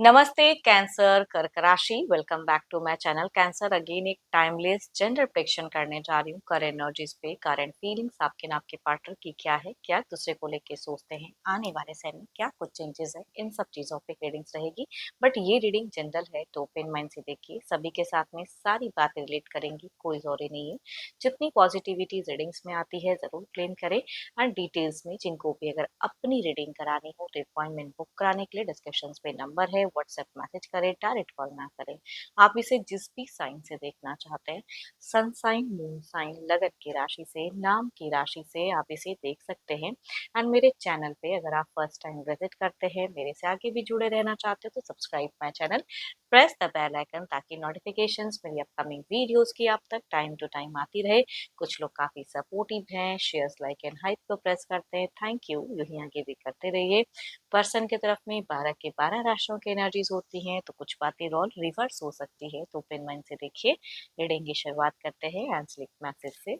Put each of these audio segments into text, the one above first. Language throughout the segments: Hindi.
नमस्ते कैंसर कर्क राशि। Welcome back to my channel cancer. Again एक टाइमलेस जेंडर प्रेडिक्शन करने जा रही हूँ। करंट एनर्जीज पे, करंट फीलिंग्स आपके ना आपके पार्टनर की क्या है, क्या दूसरे को लेके सोचते हैं, आने वाले समय में क्या कुछ चेंजेस है, इन सब चीजों पे रीडिंग्स रहेगी। बट ये रीडिंग जनरल है तो ओपन माइंड से देखिए। सभी के साथ में सारी बातें रिलेट करेंगी, कोई जरूरी नहीं है। जितनी पॉजिटिविटी रीडिंग्स में आती है जरूर क्लेम करें। एंड डिटेल्स में जिनको भी अगर अपनी रीडिंग करानी हो तो अपॉइंटमेंट बुक कराने के लिए डिस्क्रिप्शन पे नंबर है, व्हाट्सएप मैसेज करें, डायरेक्ट कॉल ना करें। आप इसे जिस भी साइन से देखना चाहते हैं, सन साइन, मून साइन, लगन की राशि से, नाम की राशि से आप इसे देख सकते हैं। एंड मेरे चैनल पे अगर आप फर्स्ट टाइम विजिट करते हैं, मेरे से आगे भी जुड़े रहना चाहते हो तो subscribe my channel, press the bell icon ताकि नोटिफिकेशंस मेरी अपकमिंग वीडियोस की आप तक टाइम टू टाइम आती रहे। कुछ लोग काफी सपोर्टिव हैं, शेयर्स, लाइक एंड हाइप को प्रेस करते हैं, थैंक यू। यही आगे भी करते रहिए। पर्सन की तरफ में 12 के 12 राशियों की एनर्जीज होती हैं, तो कुछ बातें रोल रिवर्स हो सकती है, तो ओपन माइंड से देखिए। रीडिंग की शुरुआत करते हैं आंसलिक मैसेज से।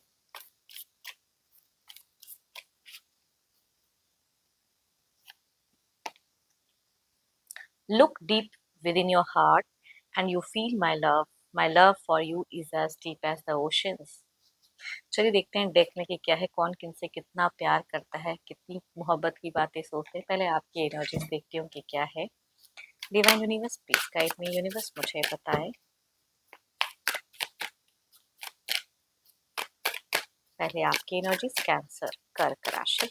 Look deep within your heart and you feel my love. My love for you is as deep as the oceans. चलिए देखते हैं डेक में कि क्या है, कौन किन से कितना प्यार करता है, कितनी मोहब्बत की बातें सोचते हैं। पहले आपकी एनर्जीज देखती हूँ कि क्या है। Divine universe please guide me. Universe मुझे बताए पहले आपकी एनर्जीज। कैंसर कर्क राशि।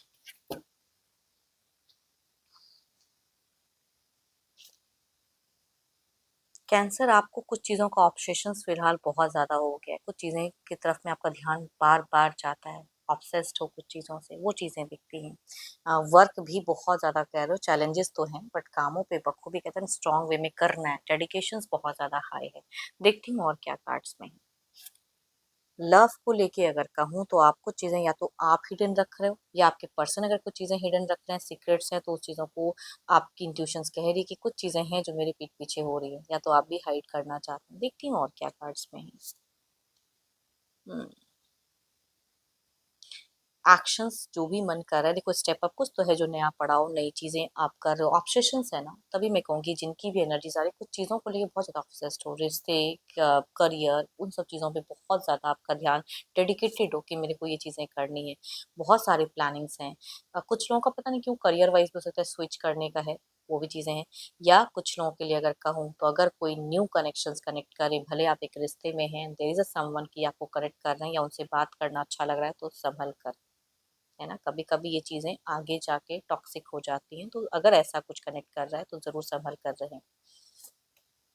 कैंसर, आपको कुछ चीज़ों का ऑब्सेशन फिलहाल बहुत ज़्यादा हो गया है। कुछ चीज़ें की तरफ में आपका ध्यान बार बार जाता है। ऑब्सेस्ड हो कुछ चीज़ों से, वो चीज़ें दिखती हैं। वर्क भी बहुत ज़्यादा कह रहे हो, चैलेंजेस तो हैं बट कामों पे बखूबी कहते हैं स्ट्रांग वे में करना है। डेडिकेशंस बहुत ज़्यादा हाई है। देखती हूँ और क्या कार्ड्स में है। लव को लेके अगर कहूँ तो आप कुछ चीज़ें या तो आप हिडन रख रहे हो, या आपके पर्सन अगर कुछ चीज़ें हिडन रख रहे हैं, सीक्रेट्स हैं, तो उस चीज़ों को आपकी इंट्यूशंस कह रही है कि कुछ चीज़ें हैं जो मेरे पीठ पीछे हो रही है, या तो आप भी हाइड करना चाहते हैं। देखती हूँ और क्या कार्ड्स में है। हम्म, एक्शंस जो भी मन कर रहा है, देखो स्टेप अप कुछ तो है जो नया पड़ाव, नई चीजें आप कर रहे हो। ऑब्सेशंस है ना, तभी मैं कहूँगी जिनकी भी एनर्जीज आ रही है, कुछ चीजों को लेके बहुत ज्यादा ऑब्सेस्ड हो, रिश्ते, करियर, उन सब चीजों पे बहुत ज्यादा आपका ध्यान डेडिकेटेड हो कि मेरे को ये चीजें करनी है। बहुत सारे प्लानिंग्स हैं। कुछ लोगों का पता नहीं क्यों करियर वाइज भी हो सकता है स्विच करने का है, वो भी चीजें हैं। या कुछ लोगों के लिए अगर कहूँ तो अगर कोई न्यू कनेक्शंस कनेक्ट करे, भले आप एक रिश्ते में हैं, देयर इज अ समवन की आपको कनेक्ट कर रहे हैं या उनसे बात करना अच्छा लग रहा है, तो संभल कर, है ना। कभी कभी ये चीजें आगे जाके टॉक्सिक हो जाती हैं, तो अगर ऐसा कुछ कनेक्ट कर रहा है तो जरूर संभल कर रहें।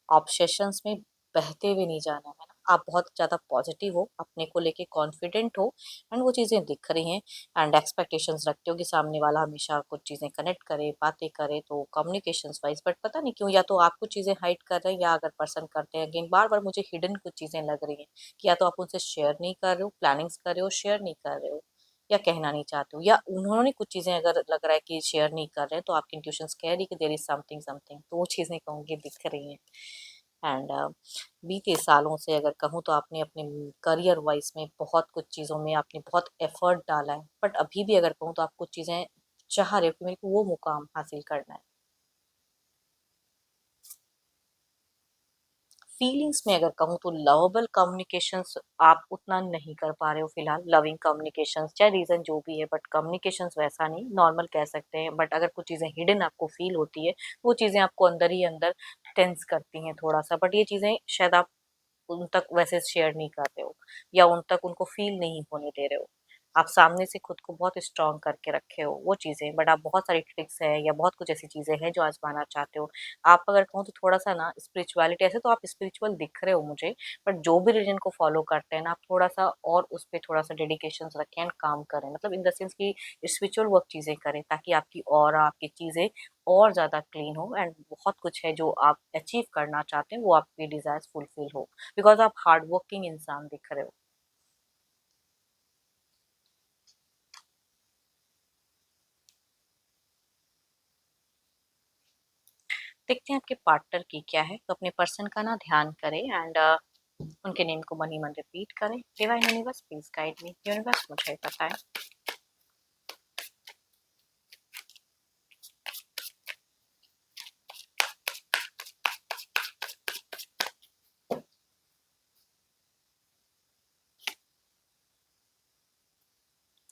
ऑब्सेशंस में बहते हुए नहीं जाना है ना। आप बहुत ज्यादा पॉजिटिव हो, अपने को लेके कॉन्फिडेंट हो, एंड वो चीजें दिख रही हैं। एंड एक्सपेक्टेशंस रखते हो कि सामने वाला हमेशा कुछ चीजें कनेक्ट करे, बातें करे, तो कम्युनिकेशंस वाइज। बट पता नहीं क्यों, या तो आप कुछ चीजें हाइड कर रहे हैं, या अगर पर्सन करते हैं, अगेन बार बार मुझे हिडन कुछ चीजें लग रही हैं कि या तो आप उनसे शेयर नहीं कर रहे हो, प्लानिंग्स कर रहे हो, शेयर नहीं कर रहे हो, या कहना नहीं चाहते हो, या उन्होंने कुछ चीजें अगर लग रहा है कि शेयर नहीं कर रहे हैं, तो आपकी इंट्यूशंस कह रही है कि देयर इज समथिंग समथिंग, तो वो चीजें कहूंगी दिख रही हैं। एंड बीते सालों से अगर कहूँ तो आपने अपने करियर वाइज में बहुत कुछ चीज़ों में आपने बहुत एफर्ट डाला है, बट अभी भी अगर कहूँ तो आप कुछ चीज़ें चाह रहे हो कि मेरे को वो मुकाम हासिल करना है। फीलिंग्स में अगर कहूँ तो लवेबल कम्युनिकेशंस आप उतना नहीं कर पा रहे हो फिलहाल। लविंग कम्युनिकेशंस, चाहे रीजन जो भी है, बट कम्युनिकेशंस वैसा नहीं, नॉर्मल कह सकते हैं। बट अगर कुछ चीज़ें हिडन आपको फील होती है, वो चीज़ें आपको अंदर ही अंदर टेंस करती हैं थोड़ा सा। बट ये चीज़ें शायद आप उन तक वैसे शेयर नहीं कर रहे हो, या उन तक उनको फील नहीं होने दे रहे हो। आप सामने से खुद को बहुत स्ट्रांग करके रखे हो वो चीज़ें, बट आप बहुत सारी ट्रिक्स है या बहुत कुछ ऐसी चीज़ें हैं जो आजमाना चाहते हो। आप अगर कहूँ तो थोड़ा सा ना स्पिरिचुअलिटी, ऐसे तो आप स्पिरिचुअल दिख रहे हो मुझे, बट जो भी रिलीजन को फॉलो करते हैं ना, आप थोड़ा सा और उस पर थोड़ा सा डेडिकेशन रखें एंड काम करें, मतलब इन द सेंस की स्पिरिचुअल वर्क चीज़ें करें, ताकि आपकी और आपकी चीज़ें और ज़्यादा क्लीन हो। एंड बहुत कुछ है जो आप अचीव करना चाहते हैं, वो आपकी डिजायर्स फुलफिल हो, बिकॉज आप हार्ड वर्किंग इंसान दिख रहे हो। देखते हैं आपके पार्टनर की क्या है, तो अपने पर्सन का ना ध्यान करें एंड उनके नेम को मन ही मन रिपीट करें। Divine universe please guide me. Universe मुझे बताएं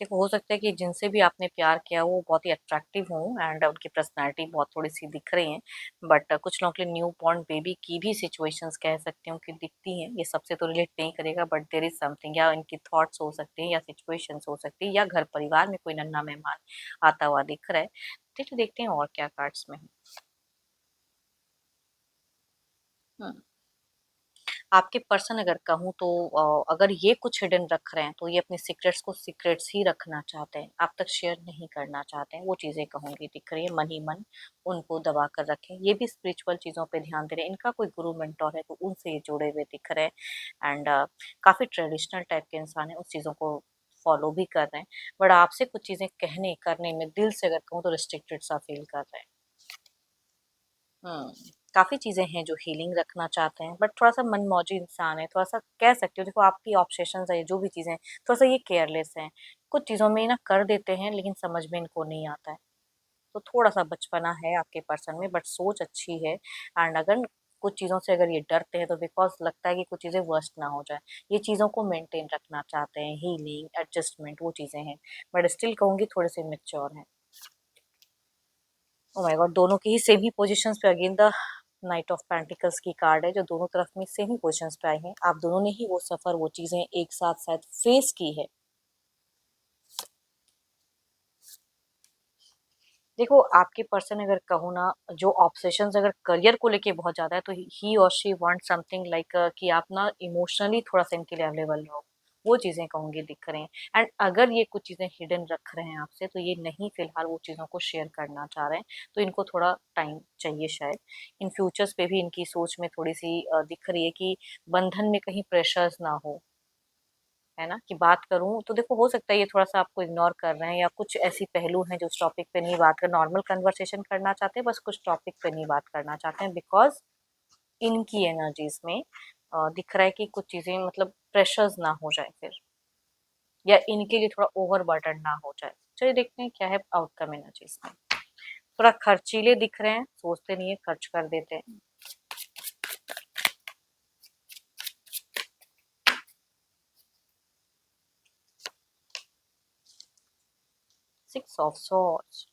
देखो हो सकता है कि जिनसे भी आपने प्यार किया वो बहुत ही अट्रैक्टिव हो एंड उनकी पर्सनालिटी बहुत थोड़ी सी दिख रही है, बट कुछ लोगों के लिए न्यू बॉर्न बेबी की भी सिचुएशंस कह सकती हूँ कि दिखती हैं। ये सबसे तो रिलेट नहीं करेगा, बट देर इज समथिंग, या इनकी थॉट्स हो सकते हैं या सिचुएशंस हो सकती है या घर परिवार में कोई नन्हा मेहमान आता हुआ दिख रहा है। चलिए देखते हैं और क्या कार्ड्स में है। हम्म, आपके पर्सन अगर कहूँ तो अगर ये कुछ हिडन रख रहे हैं तो ये अपने सीक्रेट्स को सीक्रेट्स ही रखना चाहते हैं, आप तक शेयर नहीं करना चाहते हैं। वो चीज़ें कहूँगी दिख रही है, मन ही मन उनको दबा कर रखें। ये भी स्पिरिचुअल चीज़ों पे ध्यान दे रहे हैं, इनका कोई गुरु मेंटोर है तो उनसे ये जुड़े हुए दिख रहे हैं। एंड काफ़ी ट्रेडिशनल टाइप के इंसान है, उस चीज़ों को फॉलो भी कर रहे हैं। बट आपसे कुछ चीज़ें कहने करने में दिल से अगर कहूँ तो रिस्ट्रिक्टेड सा फील कर रहे हैं। हुँ, काफ़ी चीज़ें हैं जो हीलिंग रखना चाहते हैं, बट थोड़ा-सा मनमौजी इंसान है, थोड़ा-सा कह सकती हूँ। देखो आपकी ऑब्सेशंस है, जो भी चीज़ें हैं, थोड़ा-सा ये केयरलेस हैं। कुछ चीज़ों में ना कर देते हैं लेकिन समझ में इनको नहीं आता है। तो थोड़ा-सा बचपना है आपके पर्सन में, बट सोच अच्छी है। एंड अगर कुछ चीज़ों से अगर ये डरते हैं तो बिकॉज़ लगता है कि कुछ चीज़ें वर्स्ट ना हो जाएँ। ये चीज़ों को मेंटेन रखना चाहते हैं, हीलिंग, एडजस्टमेंट वो चीज़ें हैं। बट स्टिल कहूँगी थोड़े-से मैच्योर हैं। Oh my God! दोनों की ही सेम ही पोज़ीशंस पे again the night of pentacles की कार्ड है, जो दोनों तरफ में सेम ही पोज़ीशंस पे आई हैं। आप दोनों ने ही वो सफ़र, वो चीज़ें एक साथ शायद फेस की है। देखो आपके पर्सन अगर कहूँ ना, जो ऑब्सेशंस अगर करियर को लेके बहुत ज़्यादा है तो ही और शी वांट समथिंग लाइक कि आप ना इमोशनली थोड़ा-सा इनके लिए अवेलेबल रहो। वो चीज़ें कहूँगी दिख रही हैं। एंड अगर ये कुछ चीज़ें हिडन रख रहे हैं आपसे तो ये नहीं फ़िलहाल वो चीज़ों को शेयर करना चाह रहे हैं। तो इनको थोड़ा टाइम चाहिए शायद। इन फ्यूचर्स पे भी इनकी सोच में थोड़ी-सी दिख रही है कि बंधन में कहीं प्रेशर्स ना हो। है ना? कि बात करूँ तो देखो हो सकता है ये थोड़ा-सा आपको इग्नोर कर रहे हैं या कुछ ऐसी पहलू हैं जो उस टॉपिक पे नहीं बात कर, नॉर्मल कन्वर्सेशन करना चाहते हैं, बस कुछ टॉपिक पे नहीं बात करना चाहते हैं बिकॉज़ इनकी एनर्जीज़ में दिख रहा है कि कुछ चीज़ें मतलब प्रेशर्स ना हो जाए फिर, या इनके लिए थोड़ा ओवरबर्डन ना हो जाए। चलिए देखते हैं क्या है आउटकम एनर्जीज़ में। थोड़ा खर्चीले दिख रहे हैं, सोचते नहीं है, खर्च कर देते हैं। 6 ऑफ सॉर्ड्स।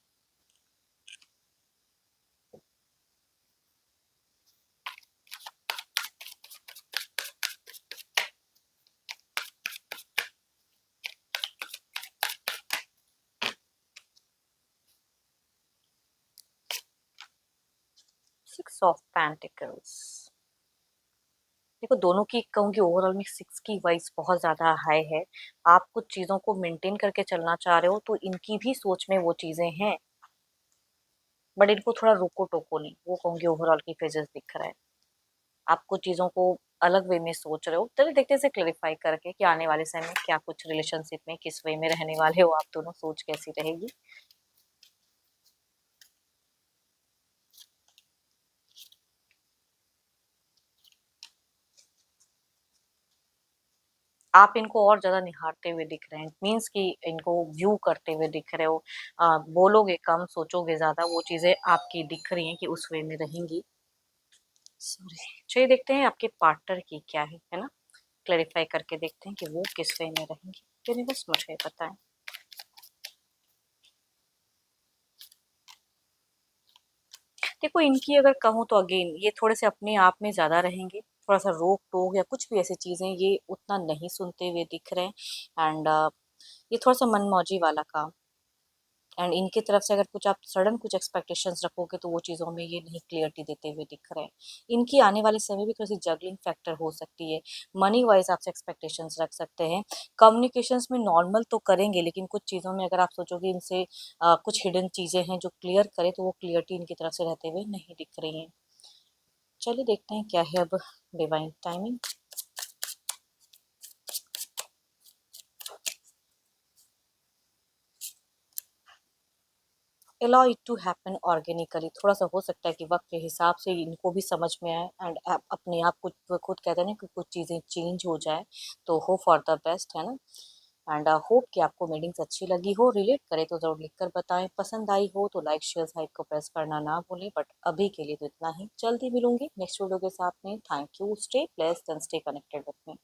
6 of pentacles. देखो दोनों की कहूँगी ओवरऑल में 6 की वाइब्स बहुत ज़्यादा हाई है। आप कुछ चीज़ों को मेंटेन करके चलना चाह रहे हो तो इनकी भी सोच में वो चीज़ें हैं, बट इनको थोड़ा रोको-टोको नहीं, वो कहूँगी ओवरऑल की फेजेस दिख रहा है। आप कुछ चीज़ों को अलग वे में सोच रहे हो। चलिए देखते हैं इसे क्लैरिफाई करके कि आने वाले समय में क्या कुछ रिलेशनशिप में किस वे में रहने वाले हो आप दोनों, सोच कैसी रहेगी? आप इनको और ज़्यादा निहारते हुए दिख रहे हैं। मीन्स कि इनको व्यू करते हुए दिख रहे हो। बोलोगे कम, सोचोगे ज़्यादा, वो चीज़ें आपकी दिख रही हैं कि उस वे में रहेंगी। सॉरी। चलिए देखते हैं आपके पार्टनर की क्या है ना? क्लैरिफाई करके देखते हैं कि वो किस वे में रहेंगी। यूनिवर्स मुझे बताएँ। देखो इनकी अगर कहूँ तो अगेन ये थोड़े से अपने आप में ज़्यादा रहेंगे। थोड़ा-सा रोक-टोक या कुछ भी ऐसी चीज़ें ये उतना नहीं सुनते हुए दिख रहे हैं। एंड ये थोड़ा-सा मनमौजी वाला काम। एंड इनकी तरफ से अगर कुछ आप सडन कुछ एक्सपेक्टेशंस रखोगे तो वो चीज़ों में ये नहीं क्लियरिटी देते हुए दिख रहे हैं। इनकी आने वाले समय भी थोड़ी-सी जगलिंग फैक्टर हो सकती है। मनी वाइज़ आपसे एक्सपेक्टेशंस रख सकते हैं। कम्युनिकेशंस में नॉर्मल तो करेंगे लेकिन कुछ चीज़ों में अगर आप सोचोगे इनसे कुछ हिडन चीज़ें हैं जो क्लियर करें तो वो क्लियरिटी इनकी तरफ से रहते हुए नहीं दिख रही हैं। चलिए देखते हैं क्या है अब divine timing. Allow it to happen organically. थोड़ा-सा हो सकता है कि वक़्त के हिसाब से इनको भी समझ में आए एंड अपने आप कुछ वो खुद कहते हैं ना कि कुछ चीज़ें चेंज हो जाएँ, तो होप फॉर द बेस्ट, है ना? एंड होप कि आपको मीटिंग्स अच्छी लगी हो, रिलेट करे तो ज़रूर लिख कर बताएँ, पसंद आई हो तो लाइक, शेयर, हाइप को प्रेस करना ना भूलें, बट अभी के लिए तो इतना ही। जल्दी मिलूँगी नेक्स्ट वीडियो के साथ में। Thank you, stay blessed and stay connected with me.